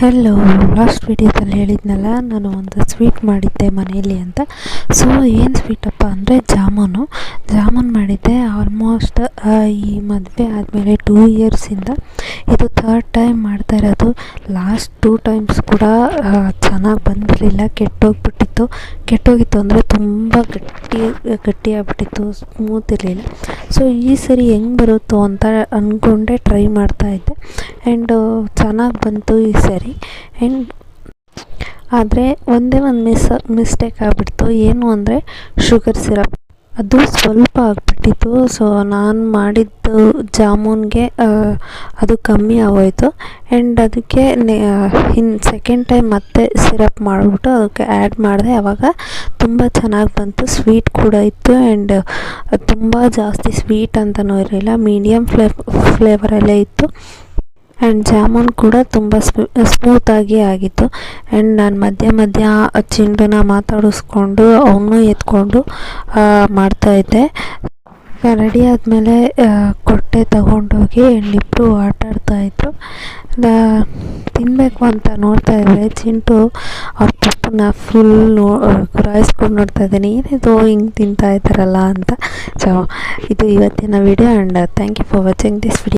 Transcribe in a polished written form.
Hello, last ವಿಡಿಯೋದಲ್ಲಿ ಹೇಳಿದ್ನಲ್ಲ ನಾನು ಒಂದು ಸ್ವೀಟ್ ಮಾಡಿದ್ದೆ ಮನೆಯಲ್ಲಿ ಅಂತ. ಸೊ ಏನು ಸ್ವೀಟಪ್ಪ ಅಂದರೆ ಜಾಮೂನ್ ಮಾಡಿದ್ದೆ. ಆಲ್ಮೋಸ್ಟ್ ಈ ಮದುವೆ ಆದಮೇಲೆ 2 ಇಯರ್ಸಿಂದ ಇದು 3rd ಟೈಮ್ ಮಾಡ್ತಾ ಇರೋದು. ಲಾಸ್ಟ್ 2 ಟೈಮ್ಸ್ ಕೂಡ ಚೆನ್ನಾಗಿ ಬಂದಿರಲಿಲ್ಲ, ಕೆಟ್ಟೋಗಿತ್ತು ಅಂದರೆ ತುಂಬ ಗಟ್ಟಿಯಾಗ್ಬಿಟ್ಟಿತ್ತು, ಸ್ಮೂತ್ ಇರಲಿಲ್ಲ. ಸೊ ಈ ಸರಿ ಹೆಂಗೆ ಬರುತ್ತೋ ಅಂತ ಅಂದ್ಕೊಂಡೆ ಟ್ರೈ ಮಾಡ್ತಾಯಿದ್ದೆ. ಆ್ಯಂಡ್ ಚೆನ್ನಾಗಿ ಬಂತು ಈ ಸರಿ. ಆ್ಯಂಡ್ ಆದರೆ ಒಂದೇ ಒಂದು ಮಿಸ್ಟೇಕ್ ಆಗಿಬಿಡ್ತು. ಏನು ಅಂದರೆ ಶುಗರ್ ಸಿರಪ್ ಅದು ಸ್ವಲ್ಪ ಆಗಿಬಿಟ್ಟಿತ್ತು. ಸೊ ನಾನು ಮಾಡಿದ್ದು ಜಾಮೂನ್ಗೆ ಅದು ಕಮ್ಮಿ ಆಗೋಯಿತು. ಆ್ಯಂಡ್ ಅದಕ್ಕೆ ಸೆಕೆಂಡ್ ಟೈಮ್ ಮತ್ತೆ ಸಿರಪ್ ಮಾಡಿಬಿಟ್ಟು ಅದಕ್ಕೆ ಆ್ಯಡ್ ಮಾಡಿದೆ. ಆವಾಗ ತುಂಬ ಚೆನ್ನಾಗಿ ಬಂತು, ಸ್ವೀಟ್ ಕೂಡ ಇತ್ತು. ಆ್ಯಂಡ್ ತುಂಬ ಜಾಸ್ತಿ ಸ್ವೀಟ್ ಅಂತಲೂ ಇರಲಿಲ್ಲ, ಮೀಡಿಯಮ್ ಫ್ಲೇವರಲ್ಲೇ ಇತ್ತು. ಆ್ಯಂಡ್ ಜಾಮೂನ್ ಕೂಡ ತುಂಬ ಸ್ಮೂತಾಗಿ ಆಗಿತ್ತು. ಆ್ಯಂಡ್ ನಾನು ಮಧ್ಯ ಚಿಂಡುನ ಮಾತಾಡಿಸ್ಕೊಂಡು ಅವನು ಎತ್ಕೊಂಡು ಮಾಡ್ತಾಯಿದ್ದೆ. ರೆಡಿ ಆದಮೇಲೆ ಕೊಟ್ಟೆ ತಗೊಂಡೋಗಿ ಇಬ್ಬರು ಆಟಾಡ್ತಾಯಿದ್ರು. ತಿನ್ನಬೇಕು ಅಂತ ನೋಡ್ತಾ ಇದ್ದರೆ ಚಿಂಟು ಅವ್ರ ಪಪ್ಪನ ಫುಲ್ ಗುರಾಯಿಸ್ಕೊಂಡು ನೋಡ್ತಾ ಇದ್ದೀನಿ, ಏನಿದು ಹಿಂಗೆ ತಿಂತಾ ಇದ್ದಾರಲ್ಲ ಅಂತ. ಸೊ ಇದು ಇವತ್ತಿನ video. And thank you for watching this video.